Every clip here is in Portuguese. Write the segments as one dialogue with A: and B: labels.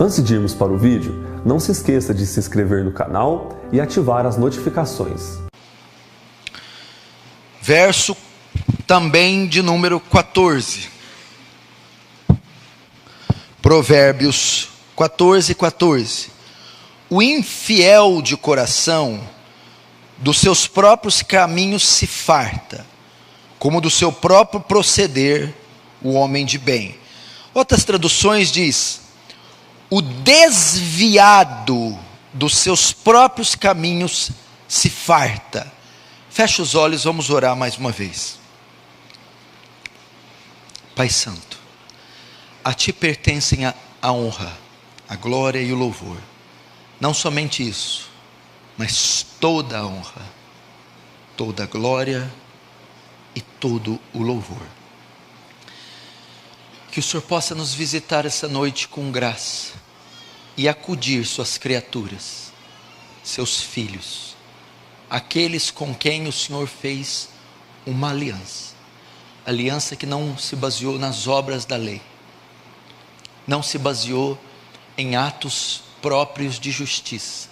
A: Antes de irmos para o vídeo, não se esqueça de se inscrever no canal e ativar as notificações.
B: Verso também de número 14. Provérbios 14:14. O infiel de coração dos seus próprios caminhos se farta, como do seu próprio proceder o homem de bem. Outras traduções diz: o desviado dos seus próprios caminhos se farta. Feche os olhos, vamos orar mais uma vez. Pai Santo, a Ti pertencem a honra, a glória e o louvor. Não somente isso, mas toda a honra, toda a glória e todo o louvor. Que o Senhor possa nos visitar essa noite com graça e acudir suas criaturas, seus filhos, aqueles com quem o Senhor fez uma aliança. Aliança que não se baseou nas obras da lei, não se baseou em atos próprios de justiça,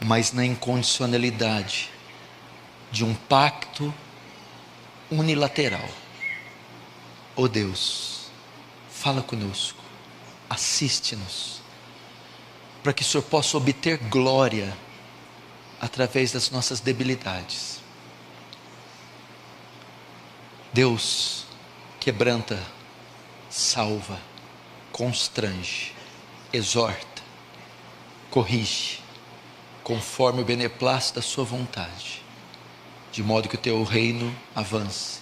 B: mas na incondicionalidade de um pacto unilateral. Ó Deus, fala conosco, assiste-nos, para que o Senhor possa obter glória através das nossas debilidades. Deus quebranta, salva, constrange, exorta, corrige, conforme o beneplácito da sua vontade, de modo que o teu reino avance,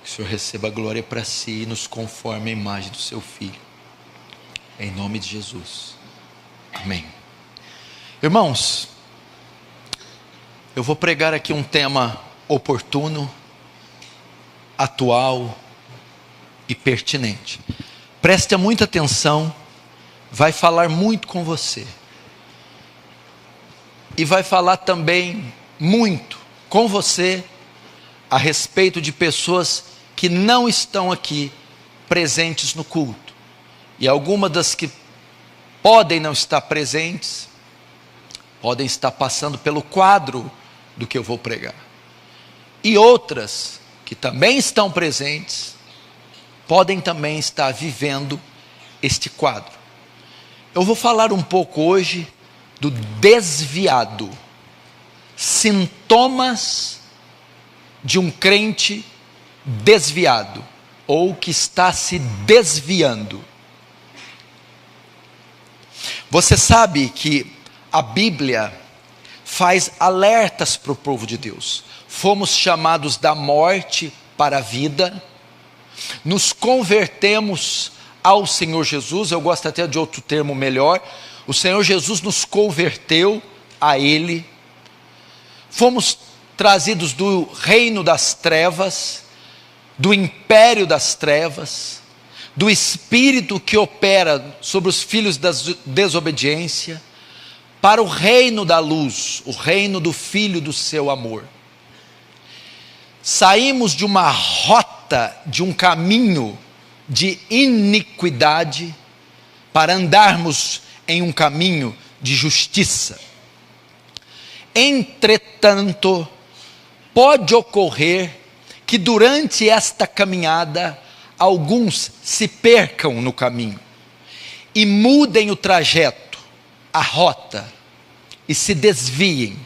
B: que o Senhor receba a glória para si e nos conforme a imagem do seu Filho, em nome de Jesus, amém. Irmãos, eu vou pregar aqui um tema oportuno, atual e pertinente. Preste muita atenção, vai falar muito com você. E vai falar também muito com você a respeito de pessoas que não estão aqui presentes no culto. E algumas das que podem não estar presentes, podem estar passando pelo quadro do que eu vou pregar. E outras que também estão presentes, podem também estar vivendo este quadro. Eu vou falar um pouco hoje do desviado, sintomas de um crente desviado, ou que está se desviando. Você sabe que a Bíblia faz alertas para o povo de Deus. Fomos chamados da morte para a vida, nos convertemos ao Senhor Jesus. Eu gosto até de outro termo melhor, o Senhor Jesus nos converteu a Ele, fomos trazidos do reino das trevas, do império das trevas, do espírito que opera sobre os filhos da desobediência, para o reino da luz, o reino do Filho do seu amor. Saímos de uma rota, de um caminho de iniquidade, para andarmos em um caminho de justiça. Entretanto, pode ocorrer que durante esta caminhada, alguns se percam no caminho, e mudem o trajeto, a rota, e se desviem.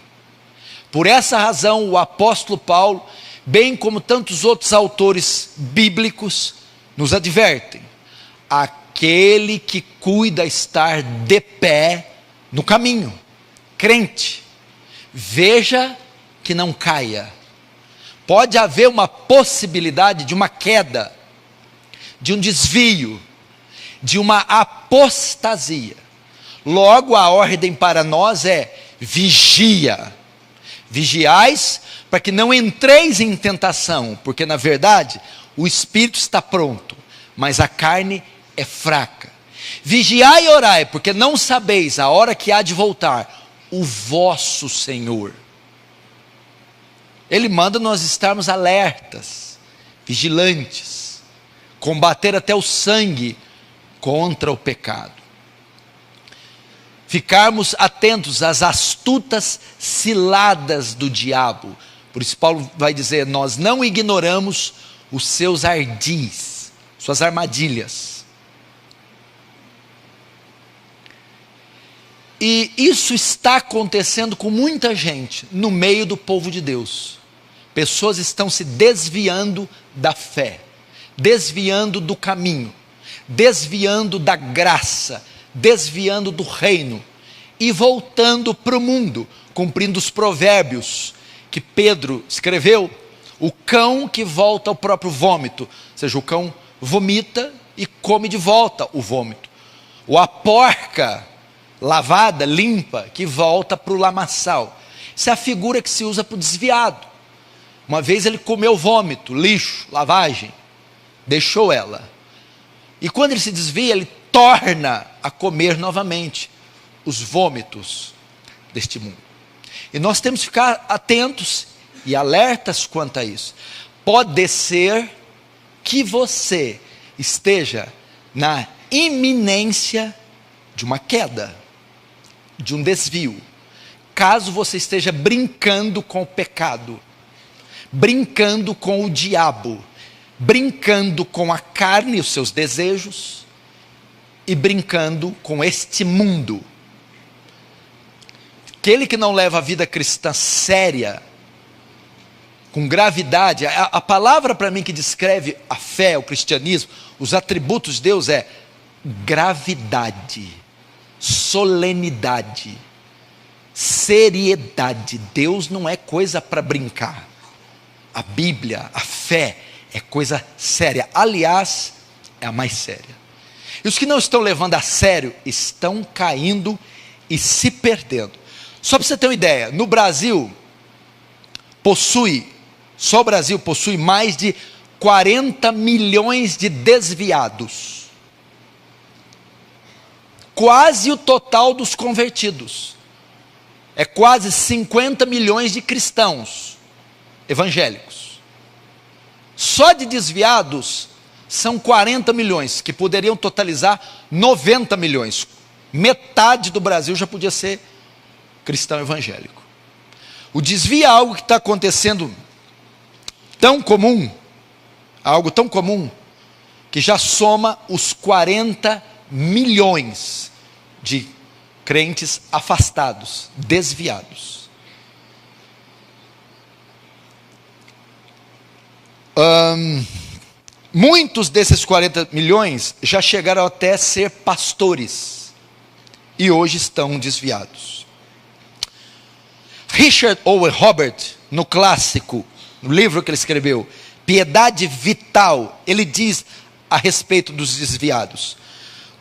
B: Por essa razão, o apóstolo Paulo, bem como tantos outros autores bíblicos, nos advertem: aquele que cuida estar de pé no caminho, crente, veja que não caia. Pode haver uma possibilidade de uma queda, de um desvio, de uma apostasia. Logo, a ordem para nós é: vigia. Vigiais para que não entreis em tentação, porque na verdade o espírito está pronto, mas a carne é fraca. Vigiai e orai, porque não sabeis a hora que há de voltar o vosso Senhor. Ele manda nós estarmos alertas, vigilantes, combater até o sangue contra o pecado. ficarmos atentos às astutas ciladas do diabo. Por isso Paulo vai dizer, nós não ignoramos os seus ardis, suas armadilhas. E isso está acontecendo com muita gente no meio do povo de Deus. Pessoas estão se desviando da fé, desviando do caminho, desviando da graça, desviando do reino e voltando para o mundo, cumprindo os provérbios que Pedro escreveu, o cão que volta ao próprio vômito, ou seja, o cão vomita e come de volta o vômito, ou a porca lavada, limpa, que volta para o lamaçal. Isso é a figura que se usa para o desviado. Uma vez ele comeu vômito, lixo, lavagem, deixou ela, e quando ele se desvia, ele torna a comer novamente os vômitos deste mundo. E nós temos que ficar atentos e alertas quanto a isso. Pode ser que você esteja na iminência de uma queda, de um desvio, caso você esteja brincando com o pecado, brincando com o diabo, brincando com a carne e os seus desejos, e brincando com este mundo. Aquele que não leva a vida cristã séria, com gravidade, a palavra para mim que descreve a fé, o cristianismo, os atributos de Deus é gravidade, solenidade, seriedade. Deus não é coisa para brincar. A Bíblia, a fé, é coisa séria. Aliás, é a mais séria. E os que não estão levando a sério estão caindo e se perdendo. Só para você ter uma ideia, no Brasil, só o Brasil possui mais de 40 milhões de desviados. Quase o total dos convertidos. É quase 50 milhões de cristãos evangélicos. Só de desviados são 40 milhões, que poderiam totalizar 90 milhões. Metade do Brasil já podia ser cristão evangélico. O desvio é algo que está acontecendo tão comum, algo tão comum, que já soma os 40 milhões de crentes afastados, desviados. Muitos desses 40 milhões já chegaram até a ser pastores e hoje estão desviados. Richard Owen Robert, no clássico, no livro que ele escreveu, Piedade Vital, ele diz a respeito dos desviados: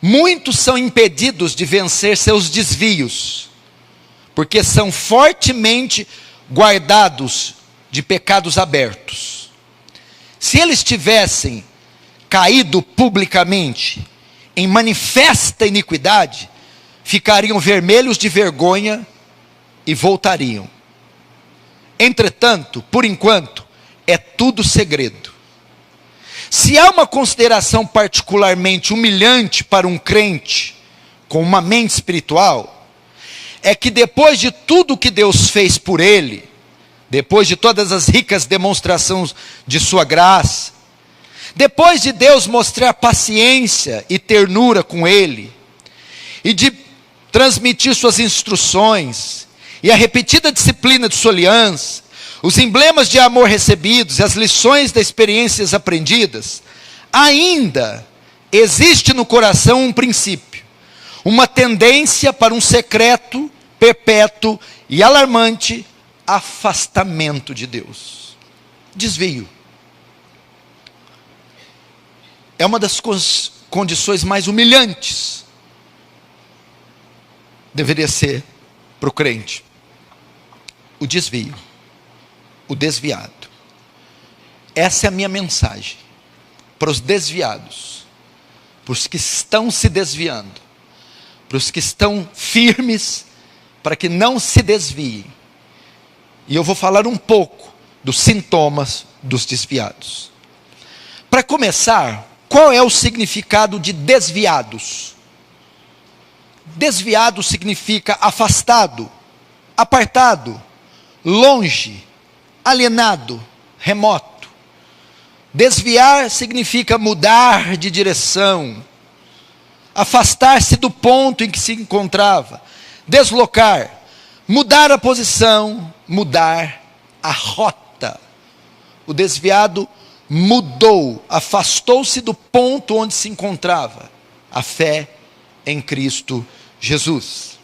B: muitos são impedidos de vencer seus desvios, porque são fortemente guardados de pecados abertos. Se eles tivessem caído publicamente em manifesta iniquidade, ficariam vermelhos de vergonha e voltariam. Entretanto, por enquanto, é tudo segredo. Se há uma consideração particularmente humilhante para um crente com uma mente espiritual, é que depois de tudo que Deus fez por ele, depois de todas as ricas demonstrações de sua graça, depois de Deus mostrar paciência e ternura com ele, e de transmitir suas instruções, e a repetida disciplina de sua aliança, os emblemas de amor recebidos e as lições das experiências aprendidas, ainda existe no coração um princípio, uma tendência para um secreto, perpétuo e alarmante afastamento de Deus. Desvio. É uma das condições mais humilhantes. Deveria ser para o crente. O desvio. O desviado. Essa é a minha mensagem para os desviados, para os que estão se desviando, para os que estão firmes, para que não se desviem. E eu vou falar um pouco dos sintomas dos desviados. Para começar, qual é o significado de desviados? Desviado significa afastado, apartado, longe, alienado, remoto. Desviar significa mudar de direção, afastar-se do ponto em que se encontrava, deslocar, mudar a posição, mudar a rota. O desviado mudou, afastou-se do ponto onde se encontrava. A fé em Cristo Jesus.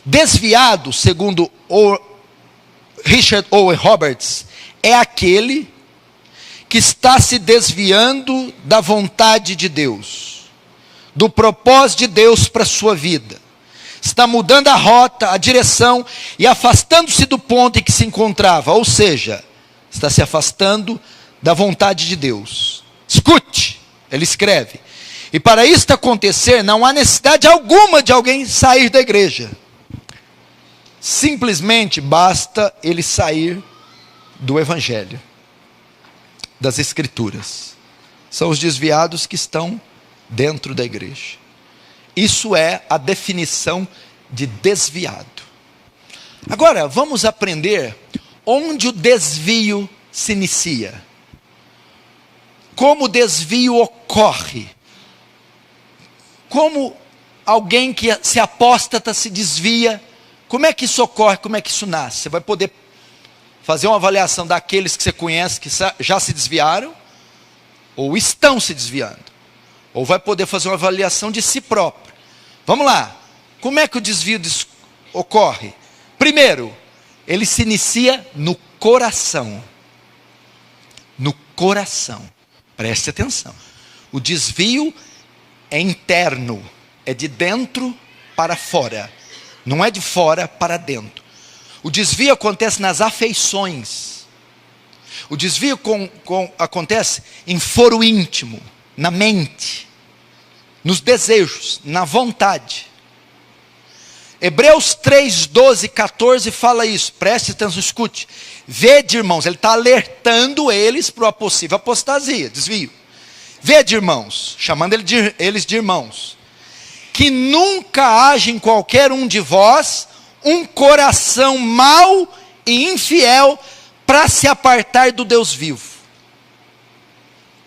B: Desviado, segundo Richard Owen Roberts, é aquele que está se desviando da vontade de Deus, do propósito de Deus para a sua vida. Está mudando a rota, a direção e afastando-se do ponto em que se encontrava. Ou seja, está se afastando da vontade de Deus. Escute, ele escreve. E para isto acontecer, não há necessidade alguma de alguém sair da igreja. Simplesmente basta ele sair do Evangelho, das Escrituras. São os desviados que estão dentro da igreja. Isso é a definição de desviado. Agora, vamos aprender onde o desvio se inicia. Como o desvio ocorre. Como alguém que se apóstata se desvia. Como é que isso ocorre? Como é que isso nasce? Você vai poder fazer uma avaliação daqueles que você conhece que já se desviaram, ou estão se desviando. Ou vai poder fazer uma avaliação de si próprio. Vamos lá. Como é que o desvio ocorre? Primeiro, ele se inicia no coração. No coração. Preste atenção. O desvio é interno. É de dentro para fora. Não é de fora para dentro. O desvio acontece nas afeições. O desvio acontece em foro íntimo, na mente, nos desejos, na vontade. Hebreus 3, 12, 14 fala isso. Preste atenção, escute. Vede, irmãos, ele está alertando eles para a possível apostasia, desvio. Vede, irmãos, chamando eles de irmãos, que nunca haja em qualquer um de vós um coração mau e infiel para se apartar do Deus vivo.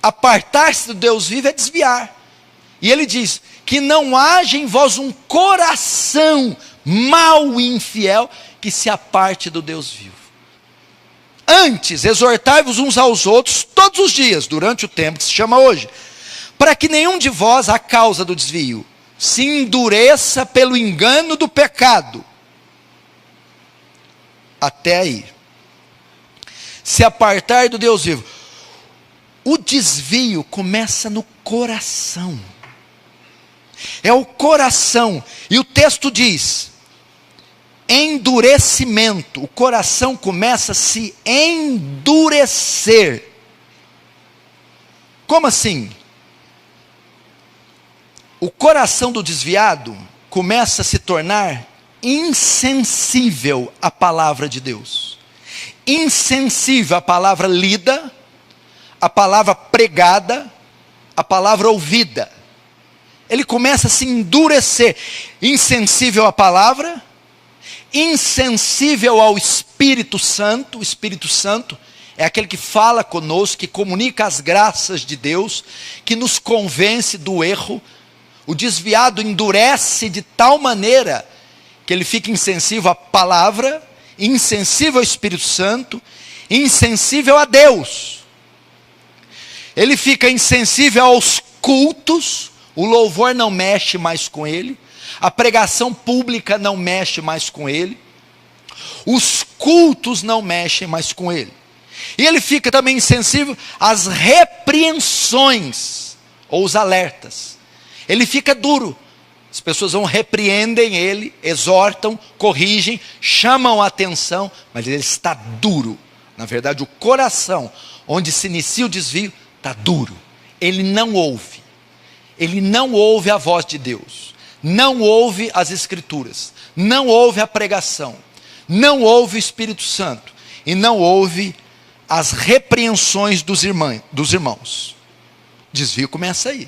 B: Apartar-se do Deus vivo é desviar. E ele diz, que não haja em vós um coração mau e infiel que se aparte do Deus vivo. Antes, exortai-vos uns aos outros todos os dias, durante o tempo que se chama hoje, para que nenhum de vós, a causa do desvio, se endureça pelo engano do pecado. Até aí. Se apartar do Deus vivo. O desvio começa no coração. É o coração. E o texto diz, endurecimento. O coração começa a se endurecer. Como assim? O coração do desviado começa a se tornar insensível à palavra de Deus. Insensível à palavra lida, à palavra pregada, à palavra ouvida. Ele começa a se endurecer. Insensível à palavra, insensível ao Espírito Santo. O Espírito Santo é aquele que fala conosco, que comunica as graças de Deus, que nos convence do erro. O desviado endurece de tal maneira que ele fica insensível à palavra, insensível ao Espírito Santo, insensível a Deus. Ele fica insensível aos cultos, o louvor não mexe mais com ele, a pregação pública não mexe mais com ele, os cultos não mexem mais com ele. E ele fica também insensível às repreensões, ou os alertas. Ele fica duro. As pessoas repreendem ele, exortam, corrigem, chamam a atenção, mas ele está duro. Na verdade, o coração, onde se inicia o desvio, está duro. Ele não ouve. Ele não ouve a voz de Deus. Não ouve as Escrituras. Não ouve a pregação. Não ouve o Espírito Santo. E não ouve as repreensões dos irmãos. O desvio começa aí.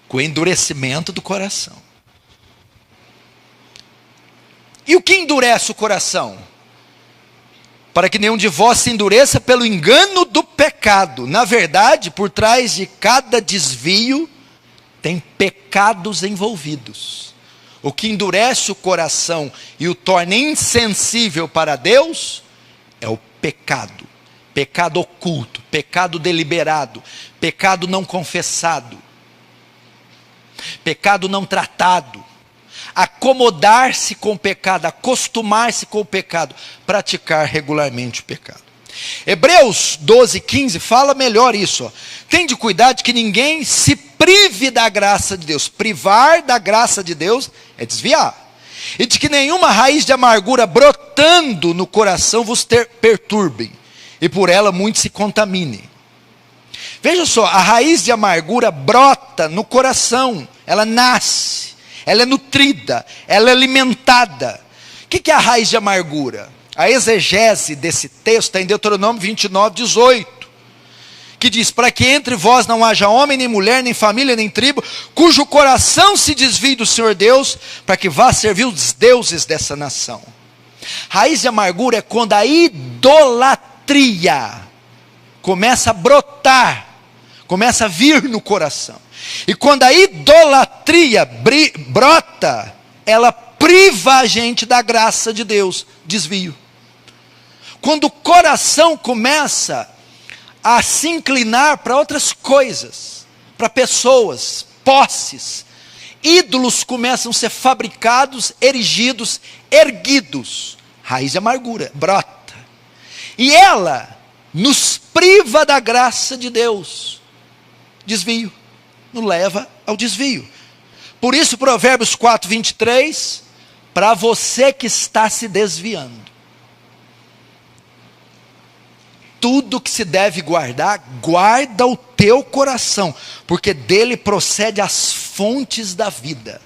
B: Com o endurecimento do coração. E o que endurece o coração? Para que nenhum de vós se endureça pelo engano do pecado. Na verdade, por trás de cada desvio, tem pecados envolvidos. O que endurece o coração e o torna insensível para Deus, é o pecado. Pecado oculto, pecado deliberado, pecado não confessado, pecado não tratado. Acomodar-se com o pecado, acostumar-se com o pecado, praticar regularmente o pecado. Hebreus 12:15 fala melhor isso. Tende cuidado que ninguém se prive da graça de Deus. Privar da graça de Deus é desviar. E de que nenhuma raiz de amargura brotando no coração vos perturbe, e por ela muito se contamine. Veja só, a raiz de amargura brota no coração, ela nasce. Ela é nutrida, ela é alimentada. O que é a raiz de amargura? A exegese desse texto está em Deuteronômio 29:18, que diz: para que entre vós não haja homem, nem mulher, nem família, nem tribo, cujo coração se desvie do Senhor Deus, para que vá servir os deuses dessa nação. Raiz de amargura é quando a idolatria começa a brotar, começa a vir no coração. E quando a idolatria brota, ela priva a gente da graça de Deus, desvio. Quando o coração começa a se inclinar para outras coisas, para pessoas, posses, ídolos começam a ser fabricados, erigidos, erguidos. Raiz de amargura brota. E ela nos priva da graça de Deus, desvio. Nos leva ao desvio. Por isso Provérbios 4:23, para você que está se desviando, tudo que se deve guardar, guarda o teu coração, porque dele procede as fontes da vida.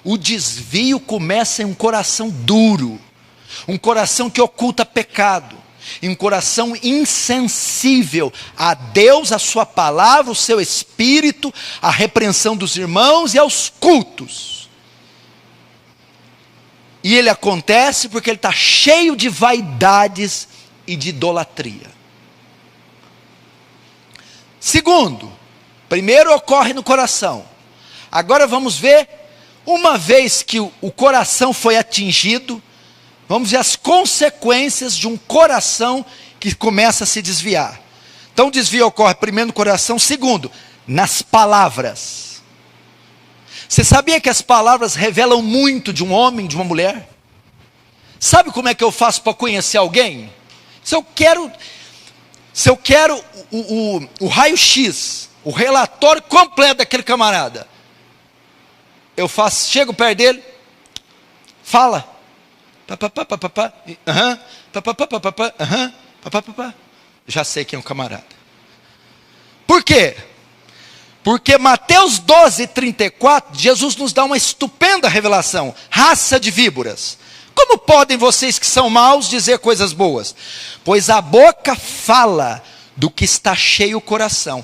B: O desvio começa em um coração duro, um coração que oculta pecado, em um coração insensível a Deus, a sua palavra, o seu espírito, a repreensão dos irmãos e aos cultos. E ele acontece porque ele está cheio de vaidades e de idolatria. Segundo, primeiro ocorre no coração. Agora vamos ver, uma vez que o coração foi atingido, vamos ver as consequências de um coração que começa a se desviar. Então o desvio ocorre primeiro no coração, segundo, nas palavras. Você sabia que as palavras revelam muito de um homem, de uma mulher? Sabe como é que eu faço para conhecer alguém? Se eu quero o raio-x, o relatório completo daquele camarada, eu faço, chego perto dele, fala. Já sei quem é o camarada. Por quê? Porque Mateus 12:34, Jesus nos dá uma estupenda revelação. Raça de víboras, como podem vocês que são maus dizer coisas boas? Pois a boca fala do que está cheio o coração.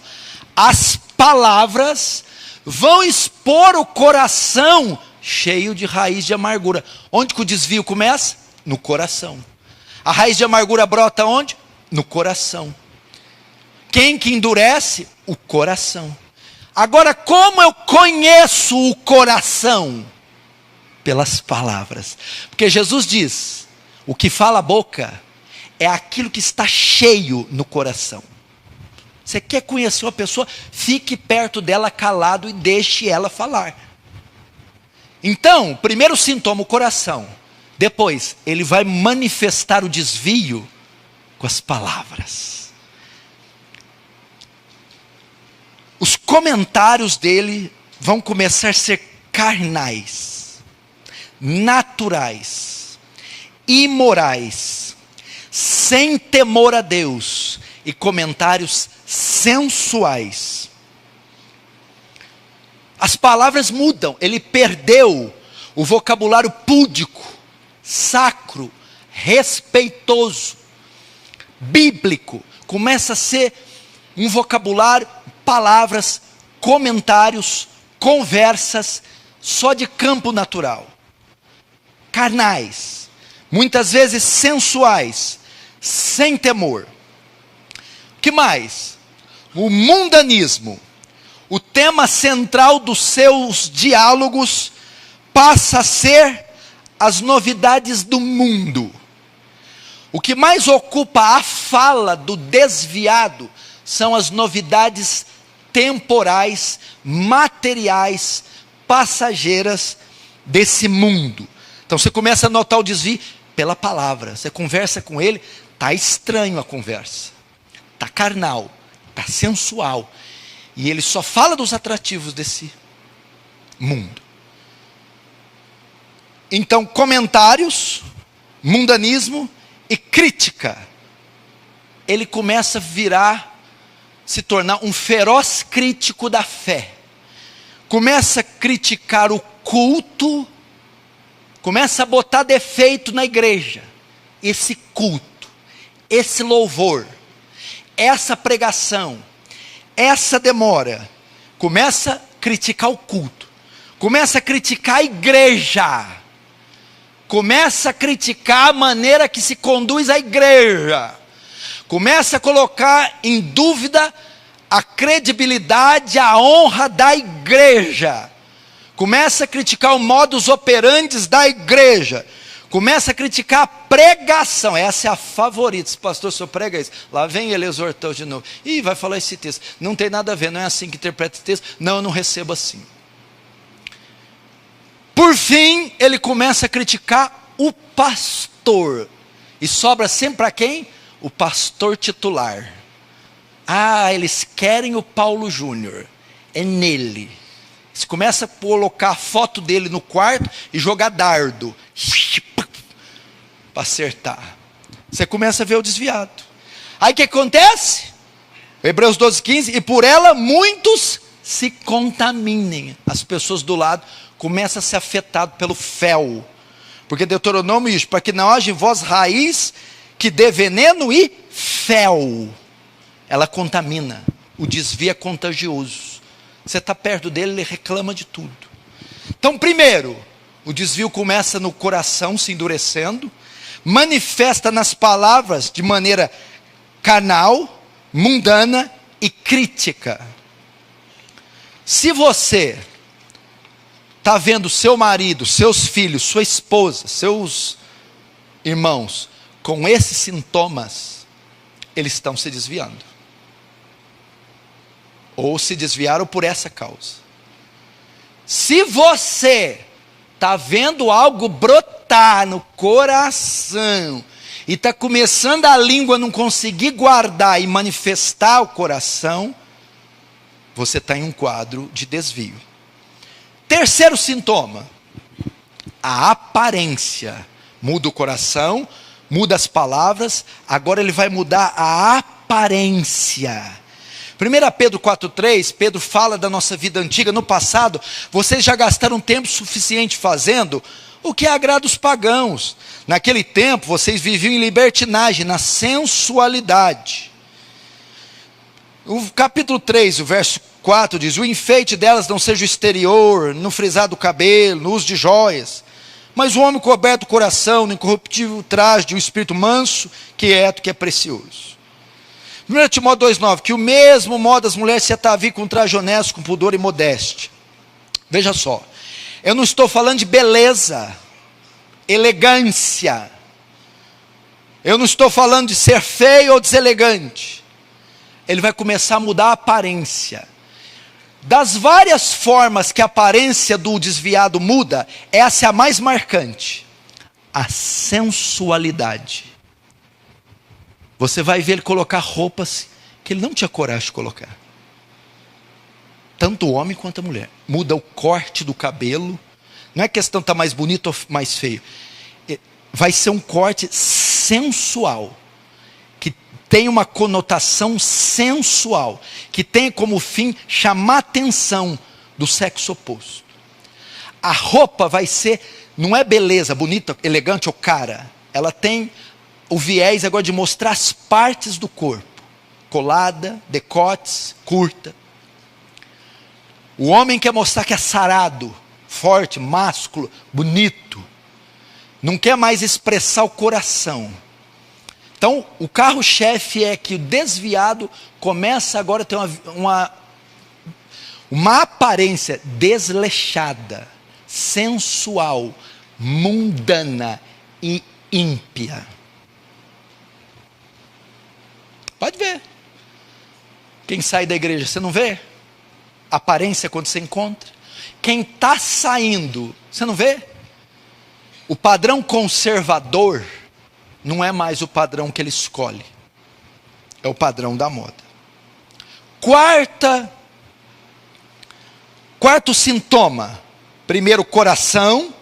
B: As palavras vão expor o coração cheio de raiz de amargura. Onde que o desvio começa? No coração. A raiz de amargura brota onde? No coração. Quem que endurece? O coração. Agora, como eu conheço o coração? Pelas palavras. Porque Jesus diz, o que fala a boca é aquilo que está cheio no coração. Você quer conhecer uma pessoa? Fique perto dela calado e deixe ela falar. Então, primeiro sintoma, o coração. Depois, ele vai manifestar o desvio com as palavras. Os comentários dele vão começar a ser carnais, naturais, imorais, sem temor a Deus, e comentários sensuais. As palavras mudam, ele perdeu o vocabulário púdico, sacro, respeitoso, bíblico. Começa a ser um vocabulário, palavras, comentários, conversas, só de campo natural. carnais, muitas vezes sensuais, sem temor. O que mais? O mundanismo. O tema central dos seus diálogos passa a ser as novidades do mundo. O que mais ocupa a fala do desviado são as novidades temporais, materiais, passageiras desse mundo. Então você começa a notar o desvio pela palavra. Você conversa com ele, está estranho a conversa, está carnal, está sensual. E ele só fala dos atrativos desse mundo. Então, comentários, mundanismo e crítica. Ele começa a se tornar um feroz crítico da fé. Começa a criticar o culto, começa a botar defeito na igreja. Esse culto, esse louvor, essa pregação, essa demora. Começa a criticar o culto, começa a criticar a igreja, começa a criticar a maneira que se conduz a igreja, começa a colocar em dúvida a credibilidade, a honra da igreja, começa a criticar o modus operandi da igreja, começa a criticar a pregação. Essa é a favorita. Pastor, o senhor prega isso? Lá vem ele exortando de novo. Ih, vai falar esse texto. Não tem nada a ver, não é assim que interpreta esse texto. Não, eu não recebo assim. Por fim, ele começa a criticar o pastor. E sobra sempre para quem? O pastor titular. Ah, eles querem o Paulo Júnior. É nele. Você começa a colocar a foto dele no quarto e jogar dardo para acertar. Você começa a ver o desviado. Aí o que acontece? Hebreus 12:15, e por ela muitos se contaminem. As pessoas do lado começam a ser afetadas pelo fel. Porque Deuteronômio diz, para que não haja em vós raiz que dê veneno e fel. Ela contamina. O desvio é contagioso. Você está perto dele, ele reclama de tudo. Então, primeiro, o desvio começa no coração se endurecendo, manifesta nas palavras de maneira carnal, mundana e crítica. Se você está vendo seu marido, seus filhos, sua esposa, seus irmãos com esses sintomas, eles estão se desviando. Ou se desviaram por essa causa. Se você está vendo algo brotar no coração, e está começando a língua não conseguir guardar e manifestar o coração, você está em um quadro de desvio. Terceiro sintoma, a aparência. Muda o coração, muda as palavras, agora ele vai mudar a aparência. 1 Pedro 4,3, Pedro fala da nossa vida antiga. No passado, vocês já gastaram tempo suficiente fazendo o que agrada os pagãos. Naquele tempo, vocês viviam em libertinagem, na sensualidade. O capítulo 3, o verso 4 diz, o enfeite delas não seja o exterior, no frisar do cabelo, no uso de joias, mas o homem coberto do coração, no incorruptível traje de um espírito manso, quieto, que é precioso. 1 Timóteo 2,9, que o mesmo modo as mulheres se ataviem com traje honesto, com pudor e modéstia. Veja só, eu não estou falando de beleza, elegância. Eu não estou falando de ser feio ou deselegante. Ele vai começar a mudar a aparência. Das várias formas que a aparência do desviado muda, essa é a mais marcante. A sensualidade. Você vai ver ele colocar roupas que ele não tinha coragem de colocar. Tanto o homem quanto a mulher. Muda o corte do cabelo. Não é questão de estar mais bonito ou mais feio. Vai ser um corte sensual. Que tem uma conotação sensual. Que tem como fim chamar a atenção do sexo oposto. A roupa vai ser, não é beleza, bonita, elegante ou cara. Ela tem o viés agora de mostrar as partes do corpo. Colada, decotes, curta. O homem quer mostrar que é sarado, forte, másculo, bonito. não quer mais expressar o coração. Então, o carro-chefe é que o desviado começa agora a ter uma aparência desleixada, sensual, mundana e ímpia. Pode ver. Quem sai da igreja, você não vê? Aparência quando você encontra. Quem está saindo, você não vê? O padrão conservador não é mais o padrão que ele escolhe. É o padrão da moda. Quarto sintoma. Primeiro, coração.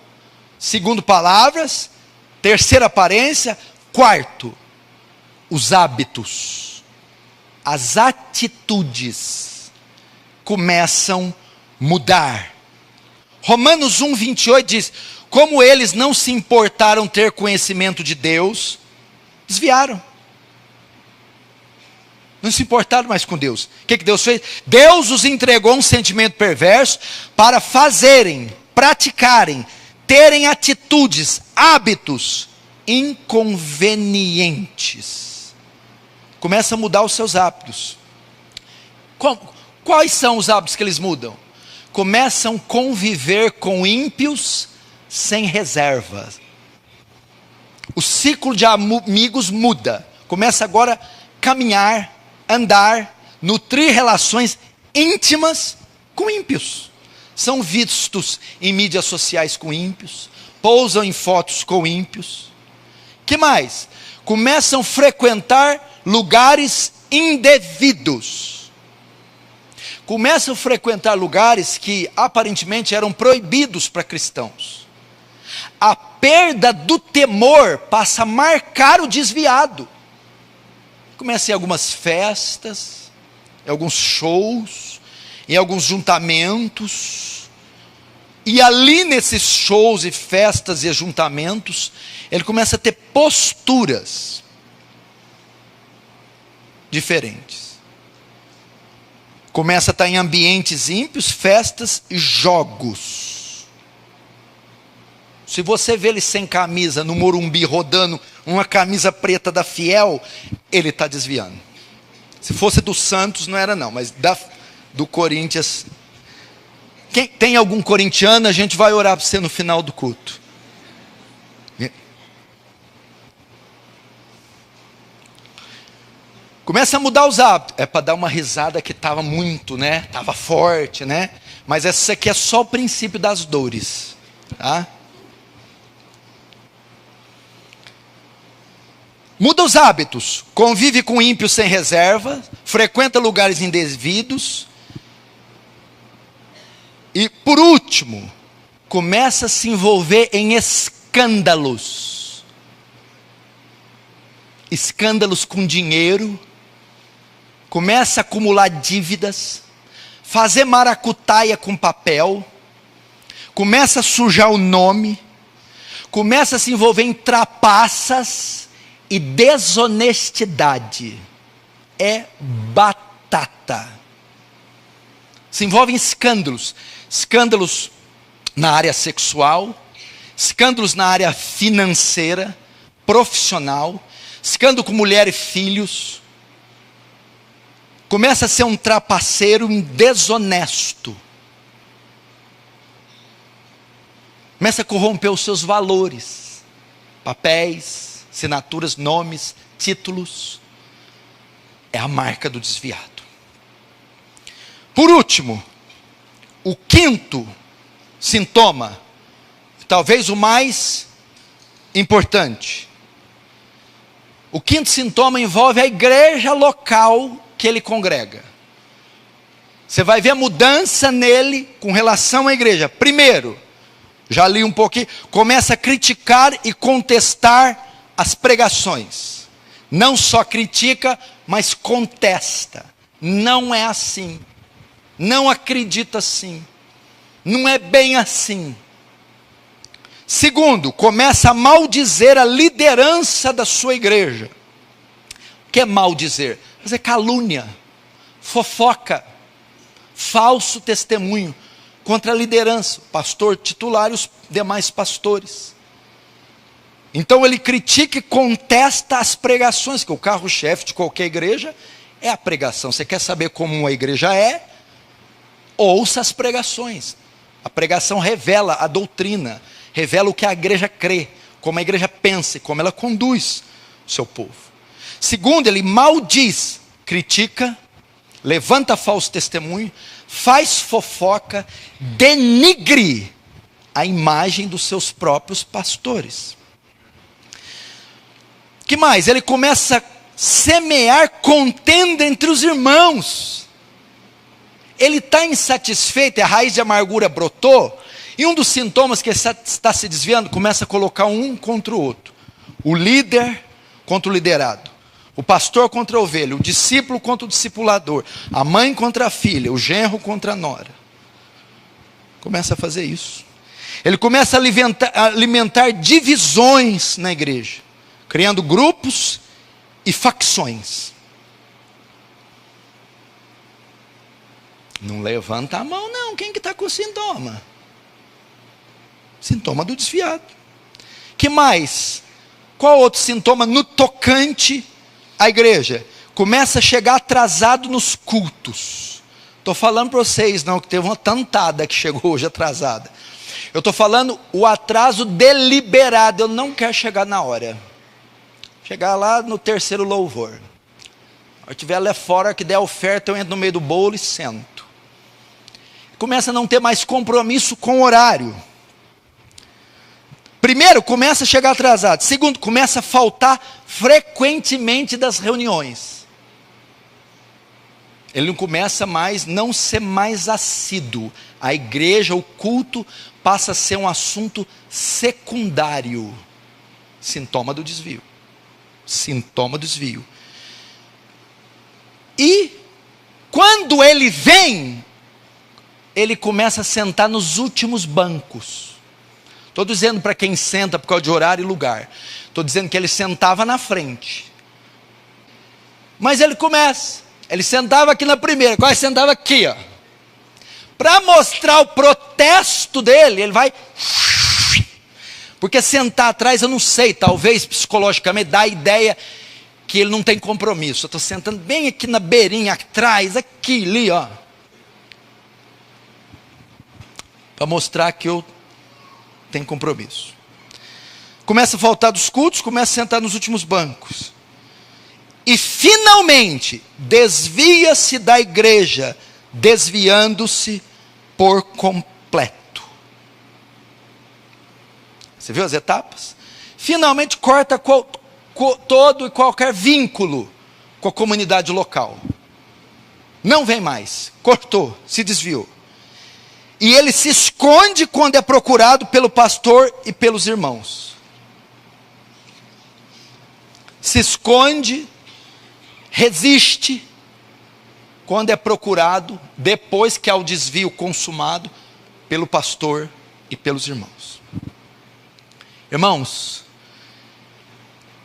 B: Segundo, palavras. Terceiro, aparência. Quarto, os hábitos. As atitudes começam a mudar. Romanos 1:28 diz: como eles não se importaram ter conhecimento de Deus, desviaram. Não se importaram mais com Deus. O que Deus fez? Deus os entregou um sentimento perverso para fazerem, praticarem, terem atitudes, hábitos inconvenientes. Começa a mudar os seus hábitos. Quais são os hábitos que eles mudam? Começam a conviver com ímpios sem reserva. O ciclo de amigos muda. Começa agora a caminhar, andar, nutrir relações íntimas com ímpios. São vistos em mídias sociais com ímpios, pousam em fotos com ímpios. Que mais? Começam a frequentar lugares indevidos. Começam a frequentar lugares que aparentemente eram proibidos para cristãos. A perda do temor passa a marcar o desviado. Começa em algumas festas, em alguns shows, em alguns juntamentos. E ali nesses shows e festas e ajuntamentos, ele começa a ter posturas diferentes. Começa a estar em ambientes ímpios, festas e jogos. Se você vê ele sem camisa no Morumbi rodando uma camisa preta da Fiel, ele está desviando. Se fosse do Santos não era não, mas do Corinthians. Quem tem algum corintiano, a gente vai orar para você no final do culto. Começa a mudar os hábitos. É para dar uma risada que estava muito, né? Estava forte, né? Mas essa aqui é só o princípio das dores, tá? Muda os hábitos, convive com ímpios sem reserva, frequenta lugares indevidos. E por último, começa a se envolver em escândalos. Escândalos com dinheiro. Começa a acumular dívidas. Fazer maracutaia com papel. Começa a sujar o nome. Começa a se envolver em trapaças e desonestidade. É batata. Se envolve em escândalos. Escândalos na área sexual, escândalos na área financeira, profissional, escândalo com mulher e filhos. Começa a ser um trapaceiro, um desonesto. Começa a corromper os seus valores, papéis, assinaturas, nomes, títulos. É a marca do desviado. Por último, o quinto sintoma, talvez o mais importante. O quinto sintoma envolve a igreja local que ele congrega. Você vai ver a mudança nele com relação à igreja. Primeiro, já li um pouquinho, começa a criticar e contestar as pregações. Não só critica, mas contesta. Não é assim. Não acredita assim. Não é bem assim. Segundo, começa a maldizer a liderança da sua igreja. O que é maldizer? Fazer calúnia, fofoca, falso testemunho contra a liderança, o pastor titular e os demais pastores. Então ele critica e contesta as pregações, que o carro-chefe de qualquer igreja é a pregação. Você quer saber como uma igreja é? Ouça as pregações. A pregação revela a doutrina, revela o que a igreja crê, como a igreja pensa e como ela conduz o seu povo. Segundo, ele maldiz, critica, levanta falso testemunho, faz fofoca, denigre a imagem dos seus próprios pastores. Que mais? Ele começa a semear contenda entre os irmãos. Ele está insatisfeito, a raiz de amargura brotou, e um dos sintomas que ele está se desviando, começa a colocar um contra o outro. O líder contra o liderado, o pastor contra a ovelha, o discípulo contra o discipulador, a mãe contra a filha, o genro contra a nora. Começa a fazer isso. Ele começa a alimentar divisões na igreja, criando grupos e facções. Não levanta a mão não, quem que está com sintoma? Sintoma do desviado. Que mais? Qual outro sintoma no tocante à igreja? Começa a chegar atrasado nos cultos. Estou falando para vocês não, que teve uma tantada que chegou hoje atrasada. Eu estou falando o atraso deliberado, eu não quero chegar na hora. Chegar lá no terceiro louvor. Se eu estiver lá fora, que der oferta, eu entro no meio do bolo e sento. Começa a não ter mais compromisso com o horário. Primeiro, começa a chegar atrasado. Segundo, começa a faltar frequentemente das reuniões. Ele não começa mais, não ser mais assíduo. A igreja, o culto, passa a ser um assunto secundário. Sintoma do desvio. Sintoma do desvio. E, quando ele vem, ele começa a sentar nos últimos bancos. Estou dizendo para quem senta por causa de horário e lugar. Estou dizendo que ele sentava na frente. Mas ele sentava aqui na primeira, quase sentava aqui, ó. Para mostrar o protesto dele, ele vai... Porque sentar atrás, eu não sei, talvez psicologicamente dá a ideia que ele não tem compromisso. Eu estou sentando bem aqui na beirinha, atrás, aqui, ali, ó. Para mostrar que eu tenho compromisso. Começa a faltar dos cultos, começa a sentar nos últimos bancos. E finalmente, desvia-se da igreja, desviando-se por completo. Você viu as etapas? Finalmente corta todo e qualquer vínculo com a comunidade local. Não vem mais, cortou, se desviou. E ele se esconde quando é procurado pelo pastor e pelos irmãos. Se esconde, resiste, quando é procurado, depois que há o desvio consumado, pelo pastor e pelos irmãos. Irmãos,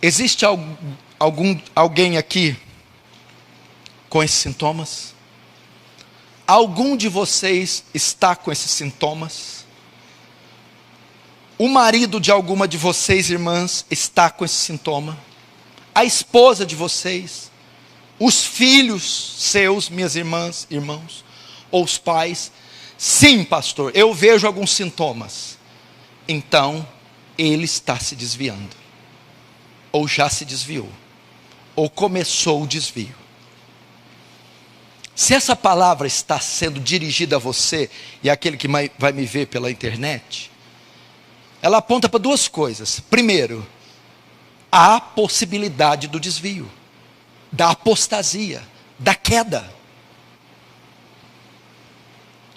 B: existe alguém aqui com esses sintomas? Algum de vocês está com esses sintomas? O marido de alguma de vocês, irmãs, está com esse sintoma? A esposa de vocês? Os filhos seus, minhas irmãs, irmãos? Ou os pais? Sim, pastor, eu vejo alguns sintomas. Então, ele está se desviando. Ou já se desviou. Ou começou o desvio. Se essa palavra está sendo dirigida a você e àquele que vai me ver pela internet, ela aponta para duas coisas. Primeiro, há possibilidade do desvio, da apostasia, da queda.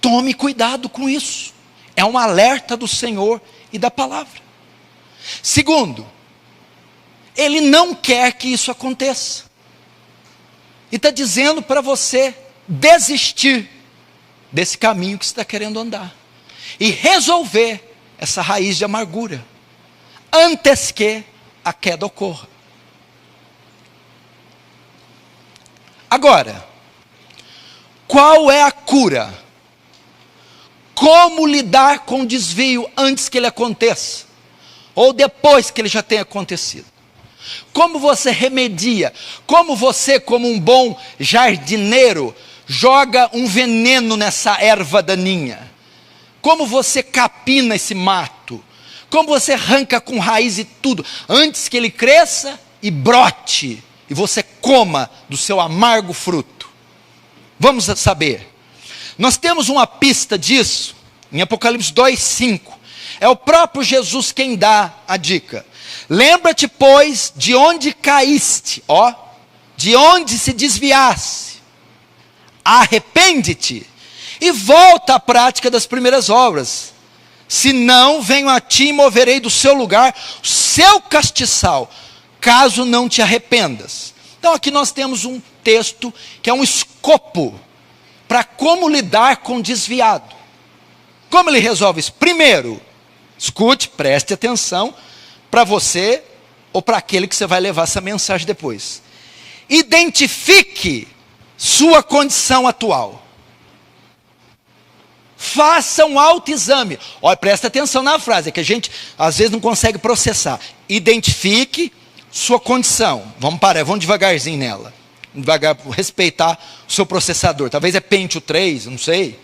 B: Tome cuidado com isso. É um alerta do Senhor e da palavra. Segundo, Ele não quer que isso aconteça. E está dizendo para você desistir desse caminho que você está querendo andar. E resolver essa raiz de amargura. Antes que a queda ocorra. Agora, qual é a cura? Como lidar com o desvio antes que ele aconteça? ou depois que ele já tenha acontecido? Como você remedia? Como você, como um bom jardineiro, joga um veneno nessa erva daninha? Como você capina esse mato? Como você arranca com raiz e tudo, antes que ele cresça e brote, e você coma do seu amargo fruto? Vamos saber. Nós temos uma pista disso, em Apocalipse 2:5. É o próprio Jesus quem dá a dica. Lembra-te, pois, de onde caíste, de onde se desviasse. Arrepende-te e volta à prática das primeiras obras. Se não, venho a ti e moverei do seu lugar o seu castiçal, caso não te arrependas. Então aqui nós temos um texto que é um escopo para como lidar com o desviado. Como ele resolve isso? Primeiro, escute, preste atenção, para você ou para aquele que você vai levar essa mensagem depois. Identifique sua condição atual. Faça um autoexame. Olha, presta atenção na frase, é que a gente às vezes não consegue processar. Identifique sua condição. Vamos parar, vamos devagarzinho nela. Devagar, respeitar o seu processador. Talvez é Pentium 3, não sei.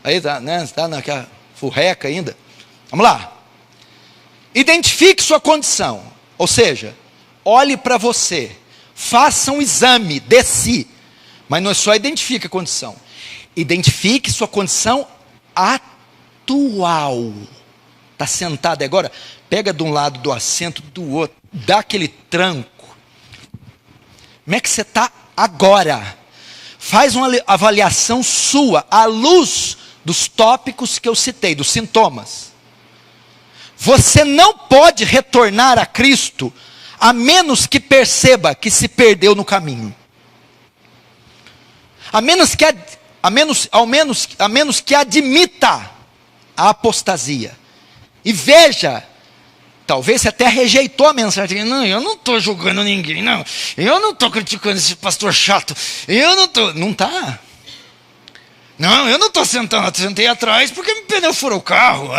B: Aí tá, né? Está naquela furreca ainda. Vamos lá. Identifique sua condição. Ou seja, olhe para você. Faça um exame de si. Mas não é só identifique a condição. Identifique sua condição atual. Está sentado agora? Pega de um lado do assento, do outro. Dá aquele tranco. Como é que você está agora? Faz uma avaliação sua, à luz dos tópicos que eu citei, dos sintomas. Você não pode retornar a Cristo, a menos que perceba que se perdeu no caminho. A menos que admita a apostasia. E veja, talvez você até rejeitou a mensagem. Não, eu não estou julgando ninguém, não. Eu não estou criticando esse pastor chato. Eu não estou. Não está. Não, eu não estou sentando. Eu sentei atrás porque meu pneu furou o carro.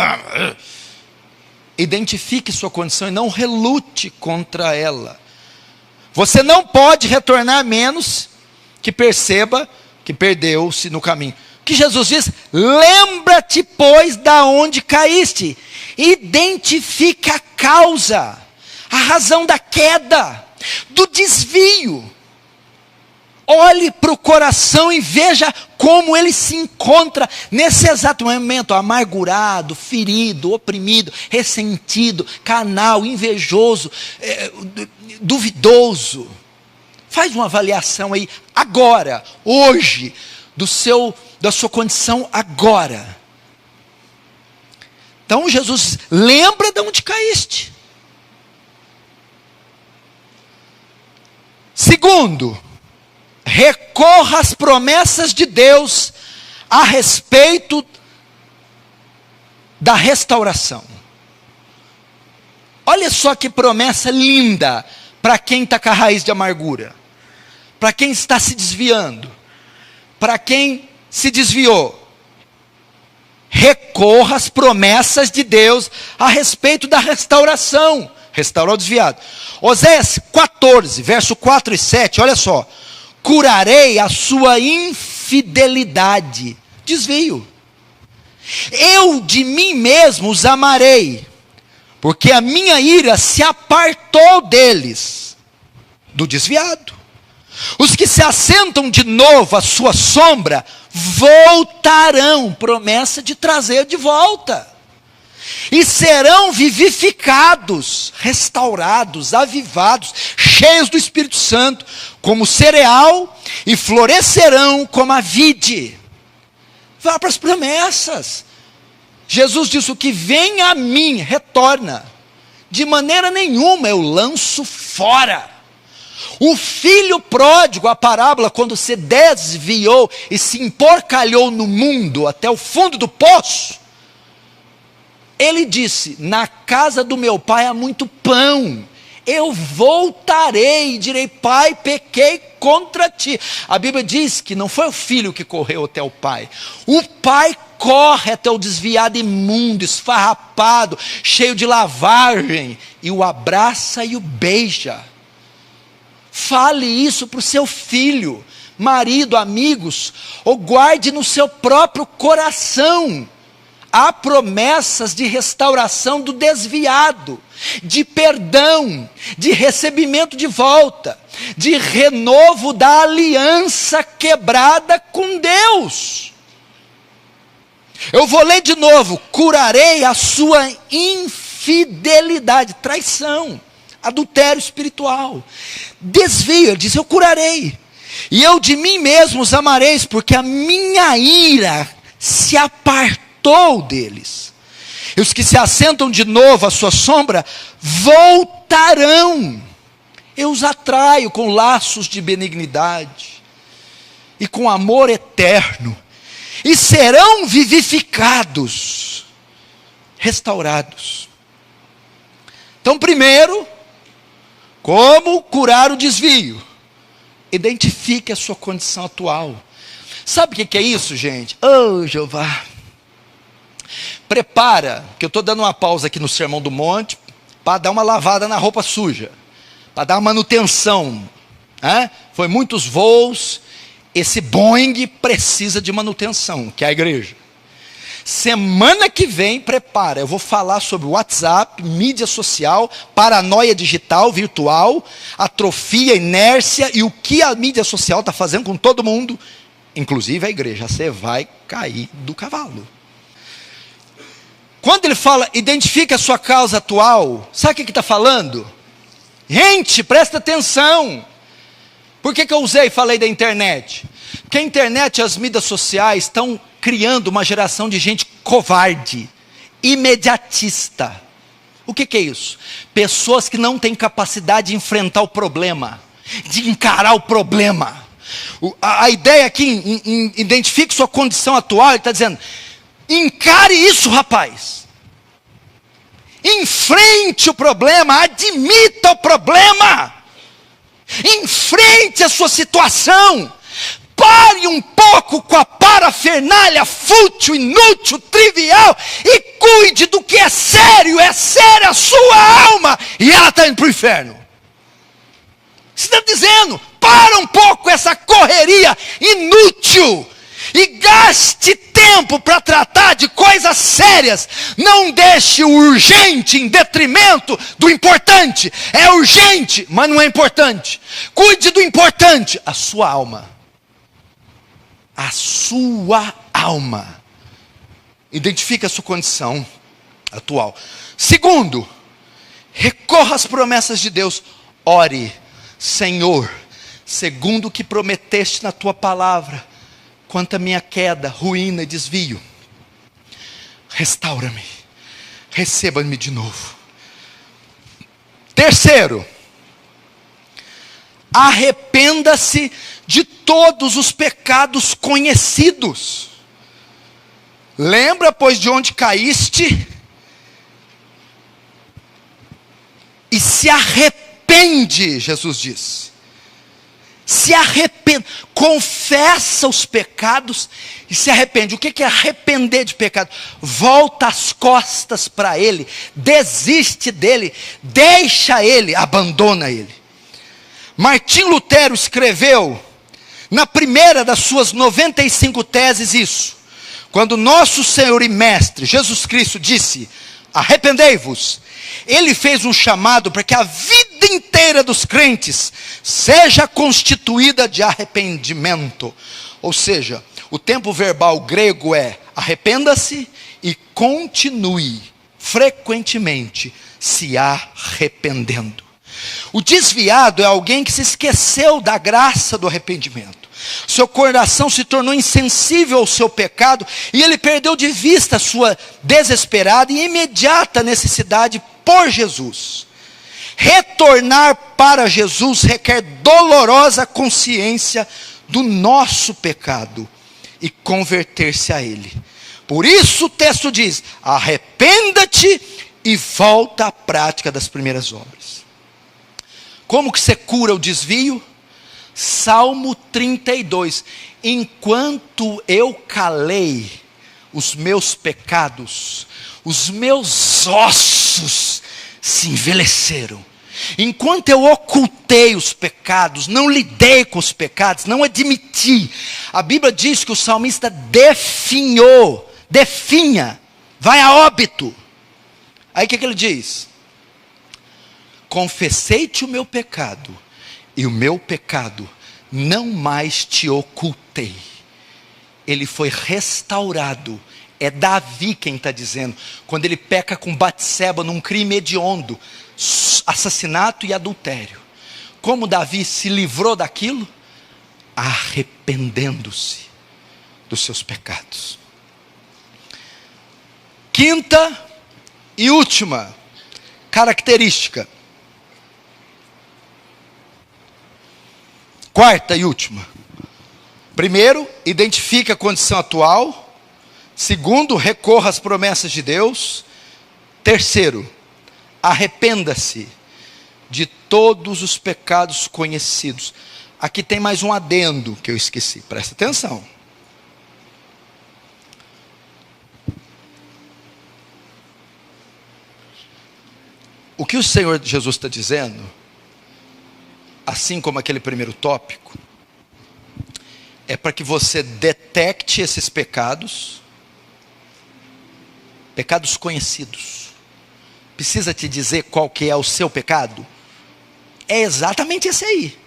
B: Identifique sua condição e não relute contra ela. Você não pode retornar a menos que perceba que perdeu-se no caminho. O que Jesus diz? Lembra-te, pois, da onde caíste. Identifica a causa, a razão da queda, do desvio. Olhe para o coração e veja como ele se encontra nesse exato momento, amargurado, ferido, oprimido, ressentido, carnal, invejoso, duvidoso. Faz uma avaliação aí, agora, hoje, da sua condição agora. Então Jesus lembra de onde caíste. Segundo, recorra às promessas de Deus a respeito da restauração. Olha só que promessa linda para quem está com a raiz de amargura, para quem está se desviando, para quem se desviou. Recorra às promessas de Deus a respeito da restauração. Restaurar o desviado. Oséias 14, verso 4 e 7, olha só. Curarei a sua infidelidade. Desvio. Eu de mim mesmo os amarei, porque a minha ira se apartou deles, do desviado. Os que se assentam de novo à sua sombra, voltarão, promessa de trazer de volta, e serão vivificados, restaurados, avivados, cheios do Espírito Santo, como cereal, e florescerão como a vide. Vá para as promessas. Jesus disse: o que vem a mim, retorna, de maneira nenhuma eu lanço fora. O filho pródigo, a parábola, quando se desviou e se emporcalhou no mundo até o fundo do poço, ele disse: na casa do meu pai há muito pão, eu voltarei e direi: pai, pequei contra ti. A Bíblia diz que não foi o filho que correu até o pai corre até o desviado imundo, esfarrapado, cheio de lavagem, e o abraça e o beija. Fale isso para o seu filho, marido, amigos, ou guarde no seu próprio coração. Há promessas de restauração do desviado, de perdão, de recebimento de volta, de renovo da aliança quebrada com Deus. Eu vou ler de novo: curarei a sua infidelidade, traição, adultério espiritual, desvio. Ele diz: eu curarei, e eu de mim mesmo os amareis, porque a minha ira se apartou deles. E os que se assentam de novo à sua sombra voltarão. Eu os atraio com laços de benignidade e com amor eterno, e serão vivificados, restaurados. Então, primeiro, como curar o desvio? Identifique a sua condição atual. Sabe o que é isso, gente? Oh, Jeová. Prepara, que eu estou dando uma pausa aqui no Sermão do Monte, para dar uma lavada na roupa suja, para dar uma manutenção. Foi muitos voos, esse Boeing precisa de manutenção, que é a igreja. Semana que vem, prepara, eu vou falar sobre WhatsApp, mídia social, paranoia digital, virtual, atrofia, inércia, e o que a mídia social está fazendo com todo mundo, inclusive a igreja. Você vai cair do cavalo. Quando ele fala, identifica a sua causa atual, sabe o que está falando? Gente, presta atenção. Por que eu falei da internet? Porque a internet e as mídias sociais estão criando uma geração de gente covarde, imediatista. O que é isso? Pessoas que não têm capacidade de enfrentar o problema, de encarar o problema. A ideia aqui, identifique sua condição atual, ele está dizendo: encare isso, rapaz. Enfrente o problema, admita o problema. Enfrente a sua situação. Pare um pouco com a parafernália fútil, inútil, trivial, e cuide do que é sério a sua alma, e ela está indo para o inferno. Você está dizendo, para um pouco essa correria inútil, e gaste tempo para tratar de coisas sérias. Não deixe o urgente em detrimento do importante. É urgente, mas não é importante. Cuide do importante, a sua alma. A sua alma. Identifique a sua condição atual. Segundo, recorra às promessas de Deus. Ore: Senhor, segundo o que prometeste na tua palavra, quanto à minha queda, ruína e desvio, restaura-me, receba-me de novo. Terceiro, arrependa-se de todos os pecados conhecidos. Lembra, pois, de onde caíste, e se arrepende, Jesus diz. Se arrepende, confessa os pecados e se arrepende. O que é arrepender de pecado? Volta as costas para ele, desiste dele, deixa ele, abandona ele. Martim Lutero escreveu, na primeira das suas 95 teses, isso: quando nosso Senhor e Mestre Jesus Cristo disse: arrependei-vos, ele fez um chamado para que a vida inteira dos crentes seja constituída de arrependimento. Ou seja, o tempo verbal grego é: arrependa-se e continue frequentemente se arrependendo. O desviado é alguém que se esqueceu da graça do arrependimento. Seu coração se tornou insensível ao seu pecado e ele perdeu de vista a sua desesperada e imediata necessidade por Jesus. Retornar para Jesus requer dolorosa consciência do nosso pecado e converter-se a Ele. Por isso o texto diz: arrependa-te e volta à prática das primeiras obras. Como que você cura o desvio? Salmo 32. Enquanto eu calei, os meus pecados, os meus ossos se envelheceram. Enquanto eu ocultei os pecados, não lidei com os pecados, não admiti, a Bíblia diz que o salmista definha, vai a óbito. Aí o que ele diz? Confessei-te o meu pecado, e o meu pecado não mais te ocultei. Ele foi restaurado. É Davi quem está dizendo, quando ele peca com Batseba num crime hediondo, assassinato e adultério. Como Davi se livrou daquilo? Arrependendo-se dos seus pecados. Quinta e última característica. Quarta e última. Primeiro, identifique a condição atual. Segundo, recorra às promessas de Deus. Terceiro, arrependa-se de todos os pecados conhecidos. Aqui tem mais um adendo que eu esqueci, presta atenção. O que o Senhor Jesus está dizendo, assim como aquele primeiro tópico, é para que você detecte esses pecados conhecidos. Precisa te dizer qual que é o seu pecado? É exatamente esse aí.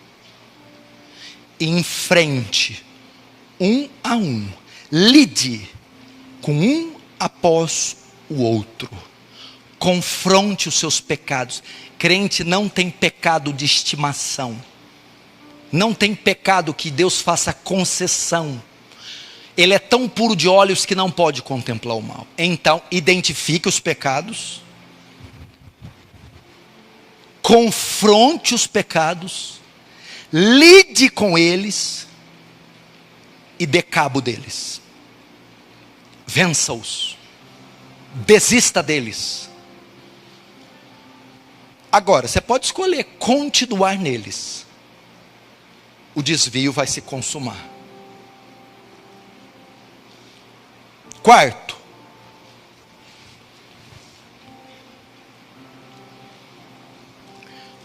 B: Enfrente, um a um, lide com um após o outro. Confronte os seus pecados. Crente não tem pecado de estimação. Não tem pecado que Deus faça concessão. Ele é tão puro de olhos que não pode contemplar o mal. Então, identifique os pecados. Confronte os pecados. Lide com eles. E dê cabo deles. Vença-os. Desista deles. Agora, você pode escolher continuar neles. O desvio vai se consumar. Quarto,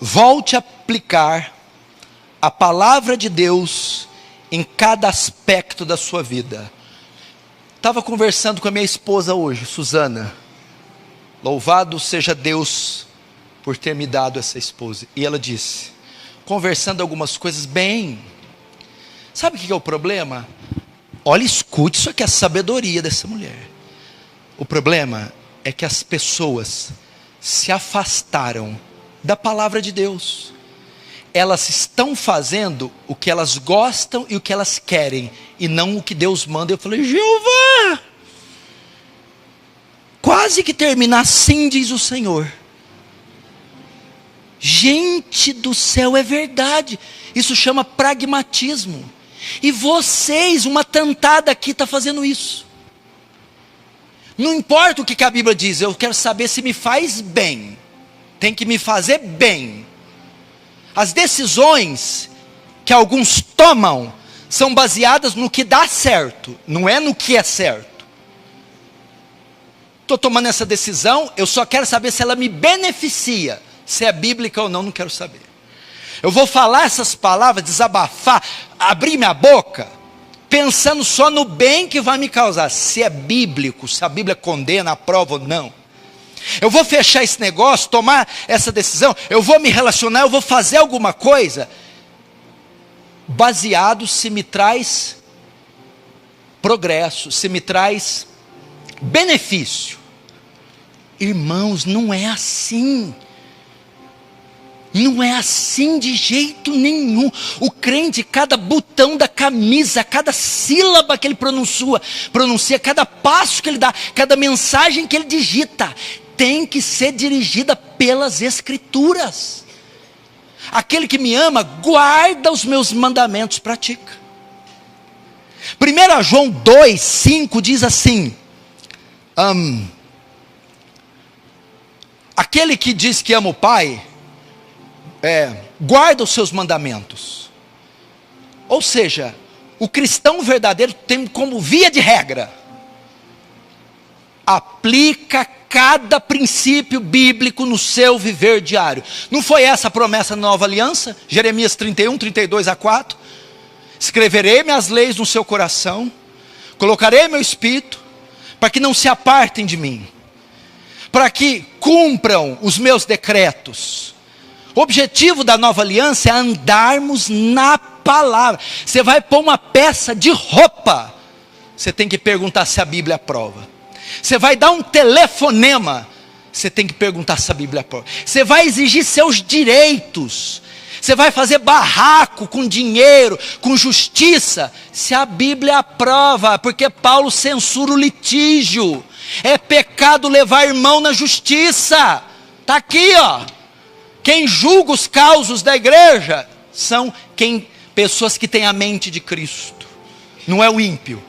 B: volte a aplicar a palavra de Deus em cada aspecto da sua vida. Estava conversando com a minha esposa hoje, Suzana. Louvado seja Deus por ter me dado essa esposa. E ela disse, conversando algumas coisas bem. Sabe o que é o problema? Olha, escute, isso aqui é a sabedoria dessa mulher. O problema é que as pessoas se afastaram da palavra de Deus. Elas estão fazendo o que elas gostam e o que elas querem, e não o que Deus manda. Eu falei, Jeová, quase que termina assim, diz o Senhor. Gente do céu, é verdade. Isso chama pragmatismo. E vocês, uma tantada aqui está fazendo isso. Não importa o que a Bíblia diz, eu quero saber se me faz bem. Tem que me fazer bem. As decisões que alguns tomam são baseadas no que dá certo, não é no que é certo. Estou tomando essa decisão, eu só quero saber se ela me beneficia. Se é bíblica ou não, não quero saber. Eu vou falar essas palavras, desabafar, abrir minha boca, pensando só no bem que vai me causar. Se é bíblico, se a Bíblia condena, aprova ou não. Eu vou fechar esse negócio, tomar essa decisão, eu vou me relacionar, eu vou fazer alguma coisa, baseado se me traz progresso, se me traz benefício. Irmãos, não é assim. Não é assim de jeito nenhum. O crente, cada botão da camisa, cada sílaba que ele pronuncia, cada passo que ele dá, cada mensagem que ele digita, tem que ser dirigida pelas Escrituras. Aquele que me ama, guarda os meus mandamentos, pratica. 1 João 2,5 diz assim, aquele que diz que ama o Pai, guarda os seus mandamentos. Ou seja, o cristão verdadeiro tem como via de regra aplica cada princípio bíblico no seu viver diário. Não foi essa a promessa da nova aliança? Jeremias 31, 32-4. Escreverei minhas leis no seu coração, colocarei meu espírito, para que não se apartem de mim, para que cumpram os meus decretos. O objetivo da nova aliança é andarmos na palavra. Você vai pôr uma peça de roupa, você tem que perguntar se a Bíblia aprova. Você vai dar um telefonema, você tem que perguntar se a Bíblia aprova. Você vai exigir seus direitos, você vai fazer barraco com dinheiro, com justiça, se a Bíblia aprova, porque Paulo censura o litígio. É pecado levar irmão na justiça. Está aqui, ó. Quem julga os causos da igreja são pessoas que têm a mente de Cristo, não é o ímpio.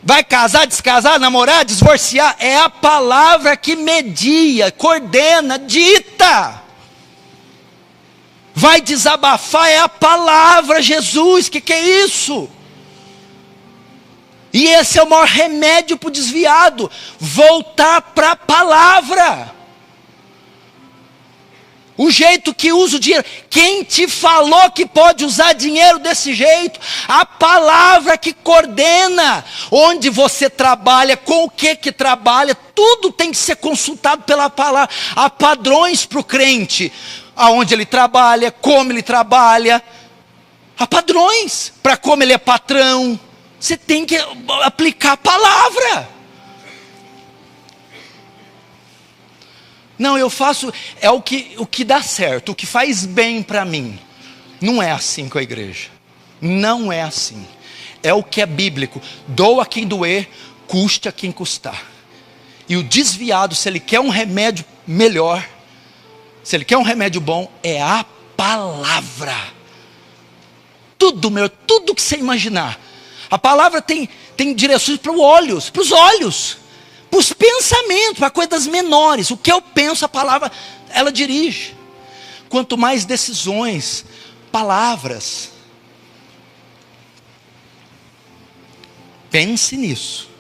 B: Vai casar, descasar, namorar, divorciar, é a palavra que media, coordena, dita. Vai desabafar, é a palavra, Jesus, que é isso? E esse é o maior remédio para o desviado, voltar para a palavra. O jeito que usa o dinheiro, quem te falou que pode usar dinheiro desse jeito? A palavra que coordena, onde você trabalha, com o que trabalha, tudo tem que ser consultado pela palavra. Há padrões para o crente, aonde ele trabalha, como ele trabalha, há padrões para como ele é patrão. Você tem que aplicar a palavra. Não, eu faço, é o que dá certo, o que faz bem para mim. Não é assim com a igreja. Não é assim. É o que é bíblico. Doa quem doer, custe a quem custar. E o desviado, se ele quer um remédio melhor, se ele quer um remédio bom, é a palavra. Tudo que você imaginar. A palavra tem direções para os olhos, para os pensamentos, para coisas menores. O que eu penso, a palavra, ela dirige. Quanto mais decisões, palavras. Pense nisso.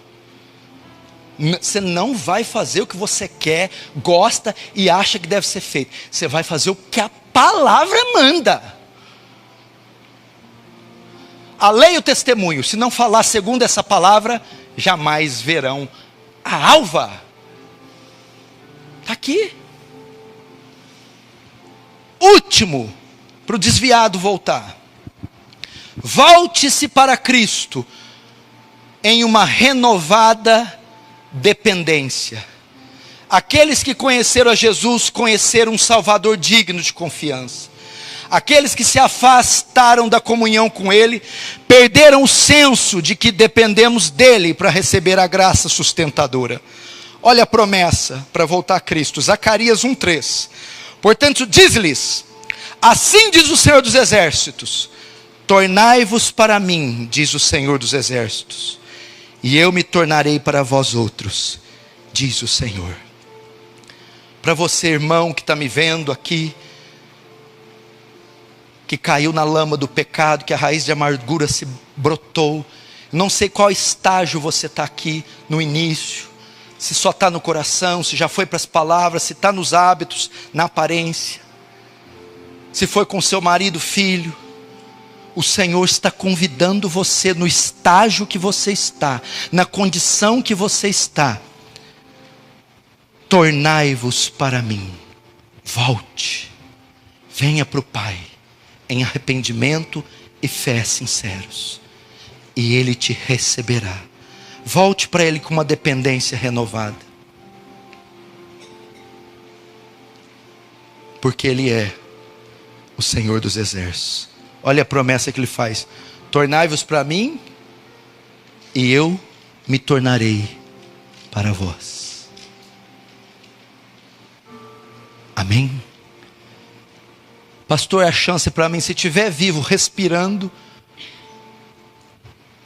B: Você não vai fazer o que você quer, gosta e acha que deve ser feito. Você vai fazer o que a palavra manda. A lei e o testemunho, se não falar segundo essa palavra, jamais verão a alva. Está aqui. Último, para o desviado voltar. Volte-se para Cristo em uma renovada dependência. Aqueles que conheceram a Jesus, conheceram um Salvador digno de confiança. Aqueles que se afastaram da comunhão com Ele, perderam o senso de que dependemos dEle para receber a graça sustentadora. Olha a promessa para voltar a Cristo, Zacarias 1:3. Portanto, diz-lhes, assim diz o Senhor dos Exércitos, tornai-vos para mim, diz o Senhor dos Exércitos, e eu me tornarei para vós outros, diz o Senhor. Para você, irmão, que está me vendo aqui, que caiu na lama do pecado, que a raiz de amargura se brotou. Não sei qual estágio você está aqui no início, se só está no coração, se já foi para as palavras, se está nos hábitos, na aparência, se foi com seu marido, filho. O Senhor está convidando você no estágio que você está, na condição que você está. Tornai-vos para mim, volte, venha para o Pai, em arrependimento e fé sinceros, e Ele te receberá. Volte para Ele com uma dependência renovada, porque Ele é o Senhor dos Exércitos. Olha a promessa que Ele faz: tornai-vos para mim, e eu me tornarei para vós. Amém? Pastor, é a chance para mim, se estiver vivo, respirando,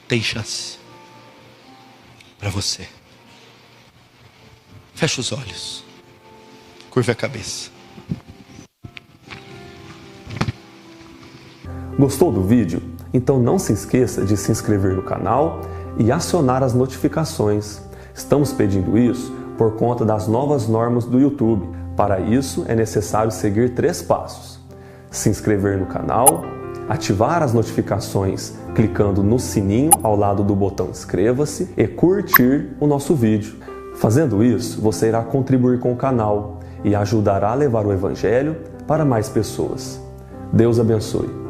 B: tem chance para você. Feche os olhos, curve a cabeça.
A: Gostou do vídeo? Então não se esqueça de se inscrever no canal e acionar as notificações. Estamos pedindo isso por conta das novas normas do YouTube. Para isso, é necessário seguir 3 passos: se inscrever no canal, ativar as notificações clicando no sininho ao lado do botão inscreva-se e curtir o nosso vídeo. Fazendo isso, você irá contribuir com o canal e ajudará a levar o Evangelho para mais pessoas. Deus abençoe.